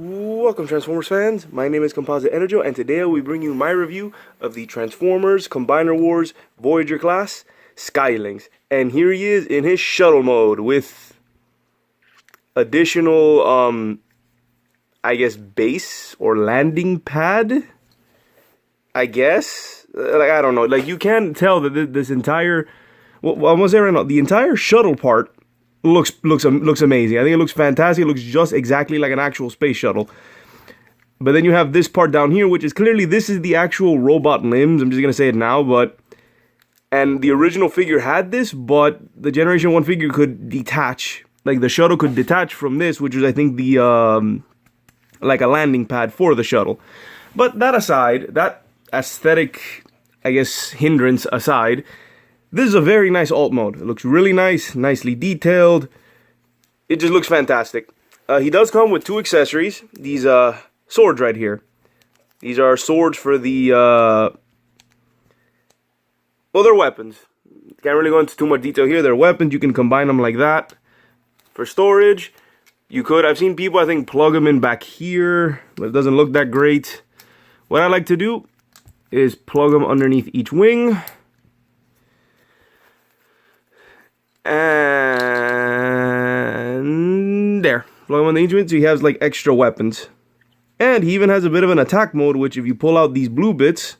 Welcome Transformers fans, my name is Composite EnerJoe and today we bring you my review of the Transformers Combiner Wars Voyager class Lynx. And here he is in his shuttle mode with additional, I guess base or landing pad, I guess? I don't know, you can tell that this entire, well, I'm gonna say right now, the entire shuttle part looks amazing. I think it looks fantastic. It looks just exactly like an actual space shuttle. But then you have this part down here, which is clearly this is the actual robot limbs. I'm just gonna say it now, and the original figure had this, but the Generation 1 figure could detach. Like the shuttle could detach from this, which is I think the like a landing pad for the shuttle. But that aside, that aesthetic, I guess, hindrance aside, this is a very nice alt mode. It looks really nice, nicely detailed. It just looks fantastic. He does come with two accessories. These swords right here. These are swords for the, well, they're weapons. Can't really go into too much detail here. They're weapons. You can combine them like that. For storage, you could. I've seen people, I think, plug them in back here, but it doesn't look that great. What I like to do is plug them underneath each wing. And there, plug him on the instrument, so he has like extra weapons. And he even has a bit of an attack mode, which if you pull out these blue bits,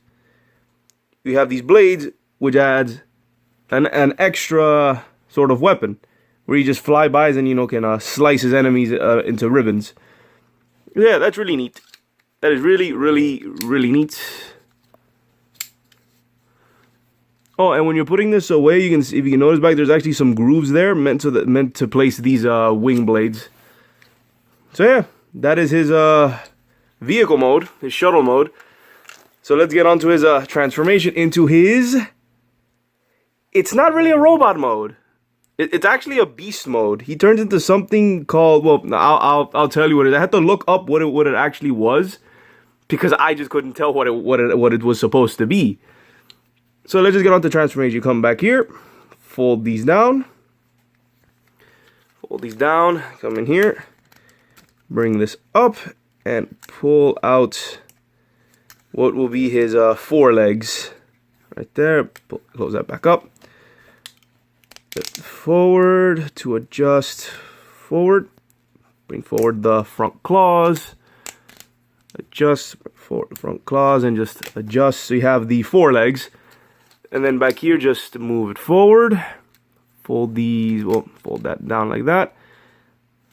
you have these blades, which adds an extra sort of weapon, where he just flybys and, you know, can slice his enemies into ribbons. Yeah, that's really neat. That is really, really, really neat. Oh, and when you're putting this away, you can see, if you can notice back, there's actually some grooves there meant to place these wing blades. So yeah, that is his vehicle mode, his shuttle mode. So let's get on to his transformation into his. It's not really a robot mode. It's actually a beast mode. He turns into something called, well, I'll tell you what it is. I had to look up what it actually was because I just couldn't tell what it was supposed to be. So let's just get on to transformation. You come back here, fold these down, come in here, bring this up, and pull out what will be his forelegs. Right there, close that back up. Lift forward to adjust forward. Bring forward the front claws. Adjust forward the front claws and just adjust so you have the forelegs. And then back here, just move it forward. Fold these, well, fold that down like that.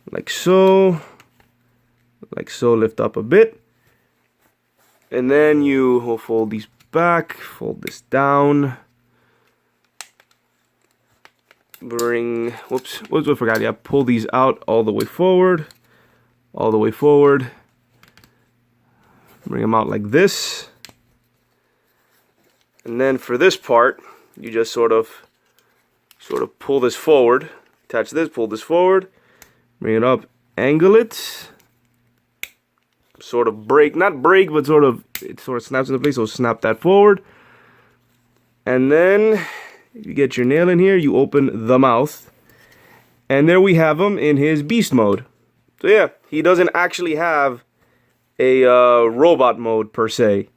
Like so. Like so, lift up a bit. And then you will fold these back, fold this down. Bring, whoops, I forgot. Yeah, pull these out all the way forward. All the way forward. Bring them out like this. And then for this part, you just sort of pull this forward, attach this, pull this forward, bring it up, angle it, sort of break, not break, but it sort of snaps into place, so snap that forward. And then you get your nail in here, you open the mouth, and there we have him in his beast mode. So yeah, he doesn't actually have a robot mode per se.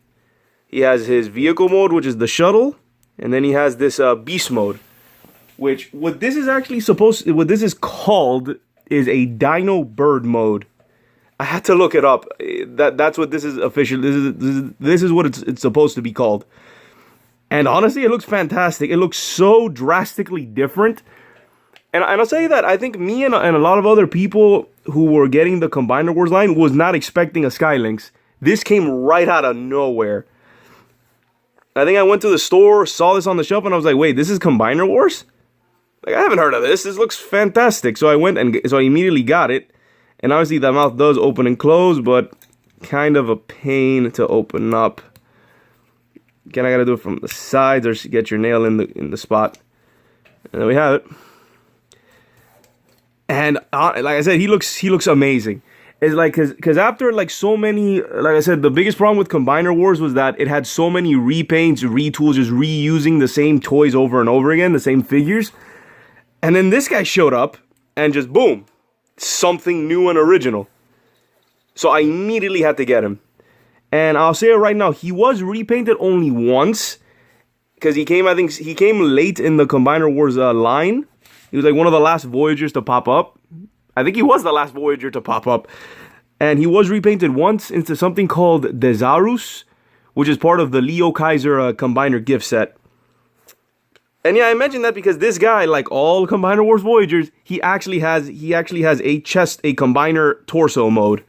He has his vehicle mode, which is the shuttle, and then he has this beast mode, which what this is called is a dino bird mode. I had to look it up. That's what this is official. This is what it's supposed to be called. And honestly, it looks fantastic. It looks so drastically different. And I'll say that I think me and a lot of other people who were getting the Combiner Wars line was not expecting a Lynx. This came right out of nowhere. I think I went to the store, saw this on the shelf, and I was like, wait, this is Combiner Wars? Like, I haven't heard of this. This looks fantastic. So I went and so I immediately got it. And obviously the mouth does open and close, but kind of a pain to open up. Again, I gotta do it from the sides or get your nail in the spot. And there we have it. And like I said, he looks amazing. It's like, cause after like so many, like I said, the biggest problem with Combiner Wars was that it had so many repaints, retools, just reusing the same toys over and over again, the same figures. And then this guy showed up and just boom, something new and original. So I immediately had to get him. And I'll say it right now, he was repainted only once. Because he came late in the Combiner Wars line. He was like one of the last Voyagers to pop up. I think he was the last Voyager to pop up. And he was repainted once into something called Desarus, which is part of the Leo Kaiser Combiner gift set. And yeah, I mentioned that because this guy, like all Combiner Wars Voyagers, he actually has a Combiner torso mode.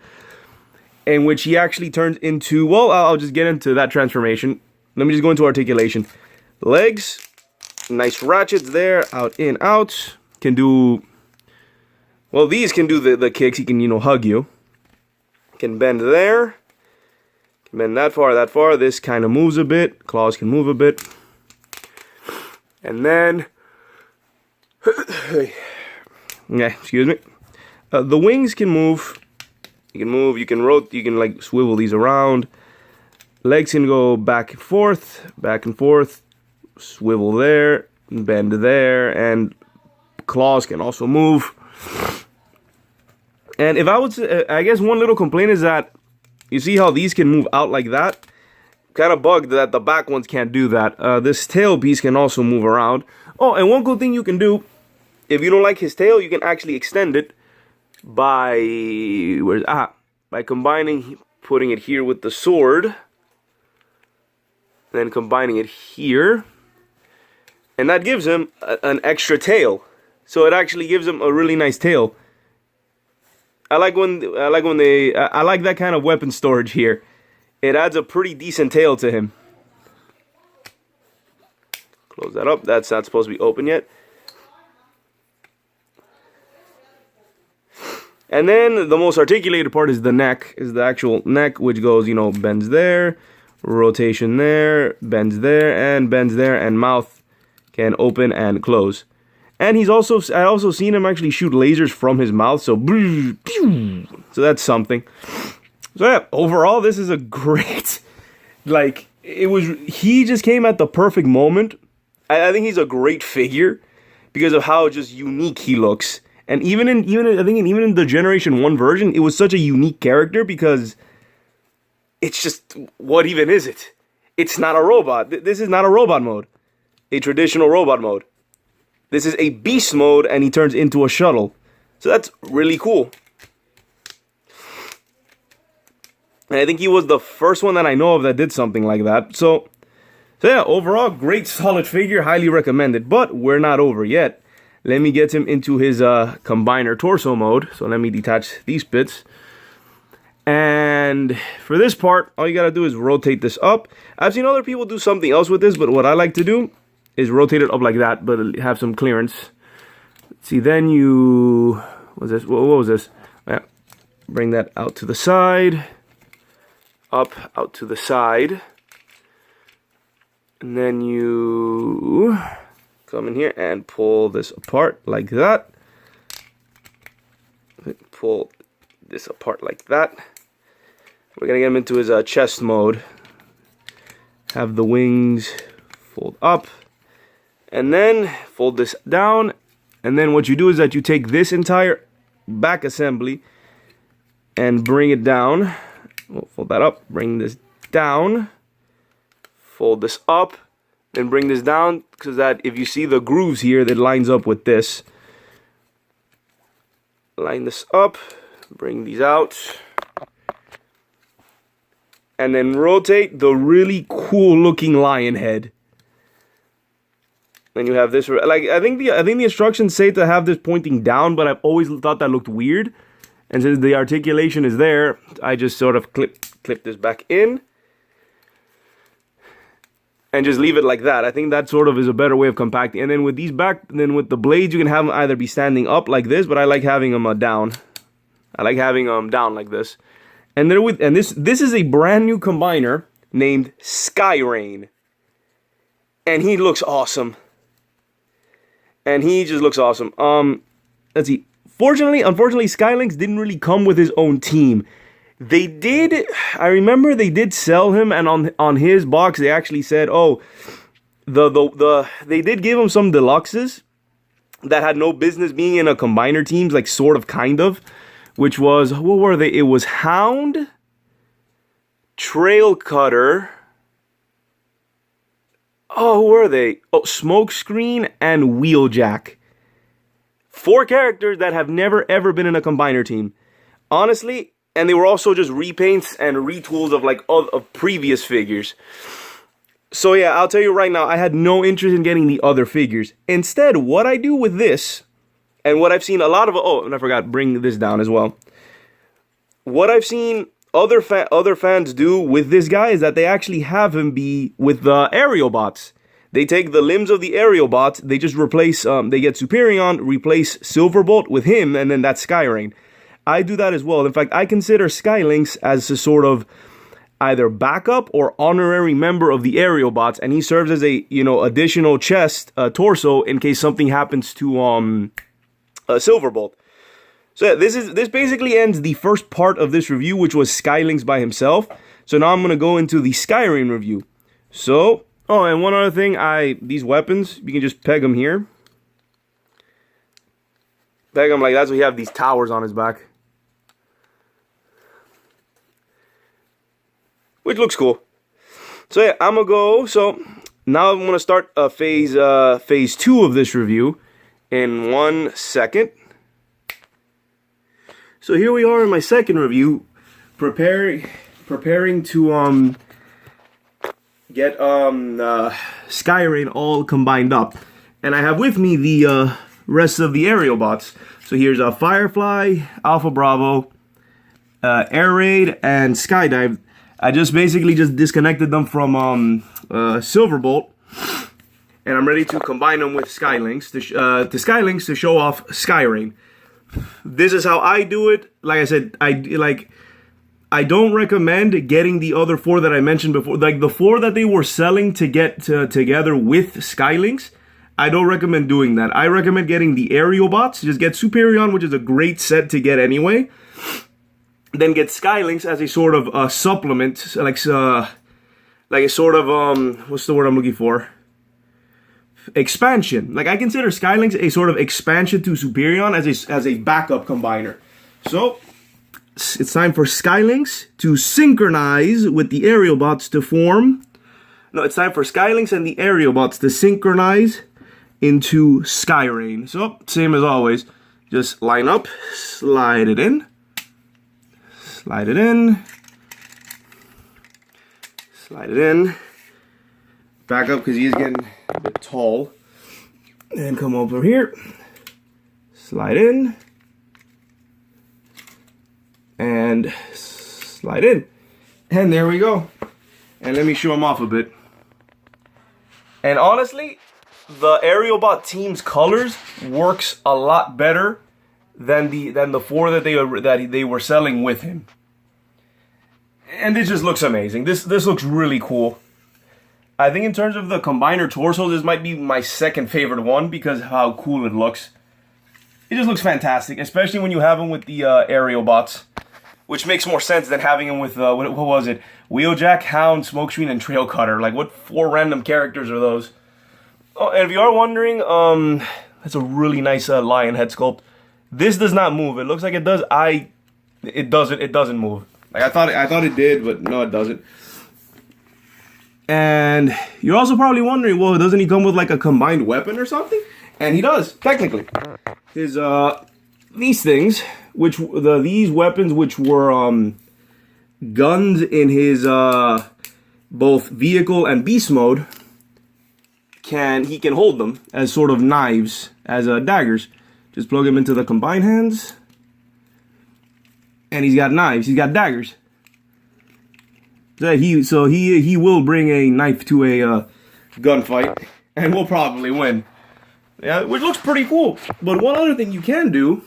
In which he actually turns into, well, I'll just get into that transformation. Let me just go into articulation. Legs, nice ratchets there, out, in, out. Can do, well, these can do the kicks. He can, hug you. Can bend there. Can bend that far. This kind of moves a bit. Claws can move a bit. And then, yeah, excuse me. The wings can move. You can move, you can rotate, you can like swivel these around. Legs can go back and forth, swivel there, bend there, and claws can also move. And if I would say, I guess one little complaint is that, you see how these can move out like that? Kind of bugged that the back ones can't do that. This tail piece can also move around. Oh, and one cool thing you can do, if you don't like his tail, you can actually extend it by combining, putting it here with the sword, then combining it here, and that gives him an extra tail. So it actually gives him a really nice tail. I like that kind of weapon storage here. It adds a pretty decent tail to him. Close that up. That's not supposed to be open yet. And then the most articulated part is the neck, is the actual neck, which goes, bends there, rotation there, bends there, and mouth can open and close. And I also seen him actually shoot lasers from his mouth, so that's something. So yeah, overall, this is a great, he just came at the perfect moment. I think he's a great figure because of how just unique he looks. And even in the Generation 1 version, it was such a unique character because it's just, what even is it? It's not a robot. This is not a robot mode. A traditional robot mode. This is a beast mode and he turns into a shuttle. So that's really cool. And I think he was the first one that I know of that did something like that. So yeah, overall, great solid figure, highly recommended. But we're not over yet. Let me get him into his Combiner torso mode. So let me detach these bits. And for this part, all you gotta do is rotate this up. I've seen other people do something else with this, but what I like to do is rotate it up like that, but have some clearance. Let's see, then what was this? Yeah. Bring that out to the side. Up, out to the side. And then you come in here and pull this apart like that. Pull this apart like that. We're gonna get him into his chest mode. Have the wings fold up. And then fold this down. And then what you do is that you take this entire back assembly and bring it down. We'll fold that up, bring this down. Fold this up, then bring this down, because that if you see the grooves here, that lines up with this. Line this up, bring these out, and then rotate the really cool looking lion head. Then you have this. I think the instructions say to have this pointing down, but I've always thought that looked weird. And since the articulation is there, I just sort of clip this back in. And just leave it like that. I think that sort of is a better way of compacting. And then with these with the blades, you can have them either be standing up like this, but I like having them down. I like having them down like this. And this is a brand new combiner named Skyrain. And he looks awesome. And he just looks awesome. Let's see. Unfortunately, Skylynx didn't really come with his own team. They did, I remember they did sell him, and on his box they actually said, oh, they did give him some deluxes that had no business being in a combiner teams, like sort of, kind of, which was, what were they? It was Hound, Trail Cutter. Oh, who were they? Oh, Smokescreen and Wheeljack. 4 characters that have never ever been in a combiner team. Honestly, and they were also just repaints and retools of like of previous figures. So yeah, I'll tell you right now, I had no interest in getting the other figures. Instead, what I do with this, and what I've seen a lot of, oh, and I forgot, bring this down as well. What I've seen other fans do with this guy is that they actually have him be with the aerial bots. They take the limbs of the aerial bots, they just replace, they get Superion, replace Silverbolt with him, and then that's Skyrain. I do that as well. In fact, I consider Lynx as a sort of either backup or honorary member of the aerial bots, and he serves as a, you know, additional chest, torso in case something happens to Silverbolt. So yeah, this basically ends the first part of this review, which was Lynx by himself. So now I'm gonna go into the Skyrain review. So, oh, and one other thing, these weapons, you can just peg them here. Peg them like that, so you have these towers on his back. Which looks cool. So yeah, I'm gonna go. So now I'm gonna start phase 2 of this review in 1 second. So here we are in my second review, preparing to get Skyrain all combined up, and I have with me the rest of the aerial bots. So here's Firefly, Alpha Bravo, Air Raid, and Skydive. I just basically disconnected them from Silverbolt, and I'm ready to combine them with Lynx to show off Skyrain. This is how I do it. Like I said, I don't recommend getting the other 4 that I mentioned before. Like the 4 that they were selling to get together with Lynx, I don't recommend doing that. I recommend getting the aerial bots. Just get Superion, which is a great set to get anyway. Then get Lynx as a sort of supplement, like a sort of what's the word I'm looking for? Expansion. Like I consider Lynx a sort of expansion to Superion as a backup combiner. So it's time for Lynx to synchronize with the aerial bots to form. No, it's time for Lynx and the aerial bots to synchronize into Skyrain. So same as always, just line up, slide it in. Slide it in. Slide it in. Back up because he is getting a bit tall. And come over here. Slide in. And slide in. And there we go. And let me show him off a bit. And honestly, the aerial bot team's colors works a lot better than the 4 that they were selling with him. And this just looks amazing. This looks really cool. I think in terms of the combiner torso, this might be my second favorite one because of how cool it looks. It just looks fantastic, especially when you have him with the aerial bots, which makes more sense than having him with what was it? Wheeljack, Hound, Smokescreen, and Trail Cutter. Like, what 4 random characters are those? Oh, and if you are wondering, that's a really nice lion head sculpt. This does not move. It looks like it does. It doesn't move. Like I thought it did, but no, it doesn't. And you're also probably wondering, well, doesn't he come with like a combined weapon or something? And he does, technically. His these things, these weapons, which were guns in his both vehicle and beast mode, he can hold them as sort of knives, as daggers. Just plug him into the combined hands. And he's got knives. He's got daggers. So he will bring a knife to a gunfight, and will probably win. Yeah, which looks pretty cool. But one other thing you can do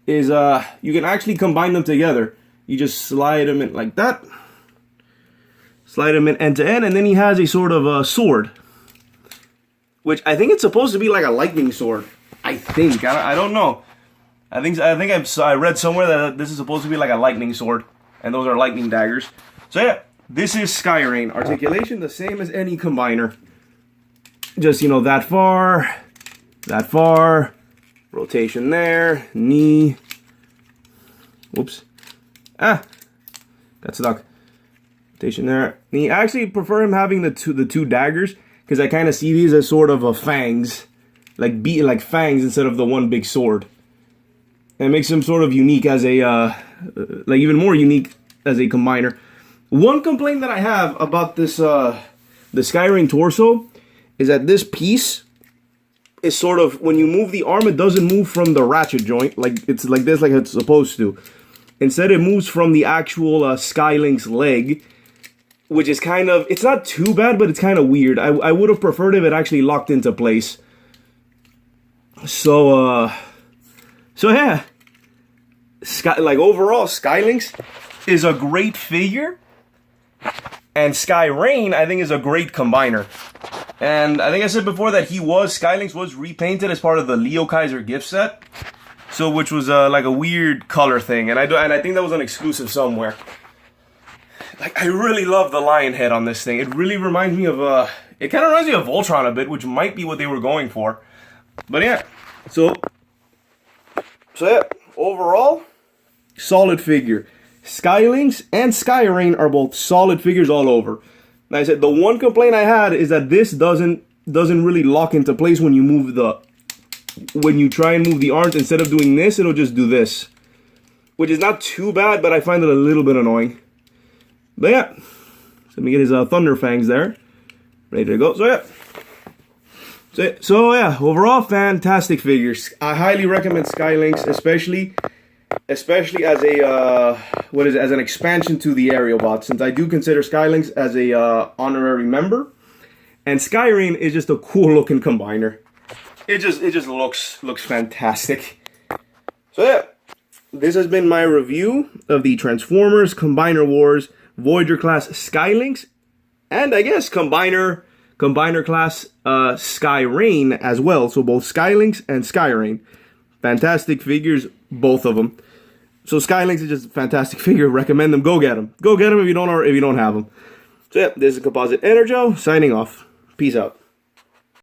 is you can actually combine them together. You just slide them in like that. Slide them in end to end, and then he has a sort of sword, which I think it's supposed to be like a lightning sword. I think I don't know. I think I read somewhere that this is supposed to be like a lightning sword, and those are lightning daggers. So yeah, this is Skyrain. Articulation the same as any combiner. Just, you know, that far, rotation there, knee, Whoops. Ah, got stuck. Station there. I actually prefer him having the two daggers because I kind of see these as sort of a fangs, like fangs instead of the one big sword. And it makes him sort of unique as a like even more unique as a combiner. One complaint that I have about this the Skyrain torso is that this piece is sort of, when you move the arm, it doesn't move from the ratchet joint like it's like this, like it's supposed to. Instead, it moves from the actual Sky Lynx leg, which is kind of, it's not too bad, but it's kind of weird. I would have preferred if it actually locked into place. So yeah, overall, Sky Lynx is a great figure, and Skyrain, I think, is a great combiner. And I think I said before that Sky Lynx was repainted as part of the Leo Kaiser gift set, so which was like a weird color thing, and I think that was an exclusive somewhere. Like, I really love the lion head on this thing. It really reminds me of it kind of reminds me of Voltron a bit, which might be what they were going for. But yeah, so yeah, overall, solid figure. Sky Lynx and Skyrain are both solid figures all over. Like I said, the one complaint I had is that this doesn't really lock into place when you try and move the arms. Instead of doing this, it'll just do this, which is not too bad, but I find it a little bit annoying. But yeah, so let me get his Thunder Fangs there, ready to go. So yeah, overall, fantastic figures. I highly recommend Sky Lynx, especially as a as an expansion to the aerial bot, since I do consider Sky Lynx as a honorary member, and Skyrain is just a cool looking combiner. It just looks fantastic. So yeah, this has been my review of the Transformers Combiner Wars Voyager class Sky Lynx, and I guess combiner class Skyrain as well. So both Sky Lynx and Skyrain, fantastic figures, both of them. So Sky Lynx is just a fantastic figure. Recommend them. Go get them. Go get them if you don't have them. So yeah, this is Composite EnerJoe signing off. Peace out.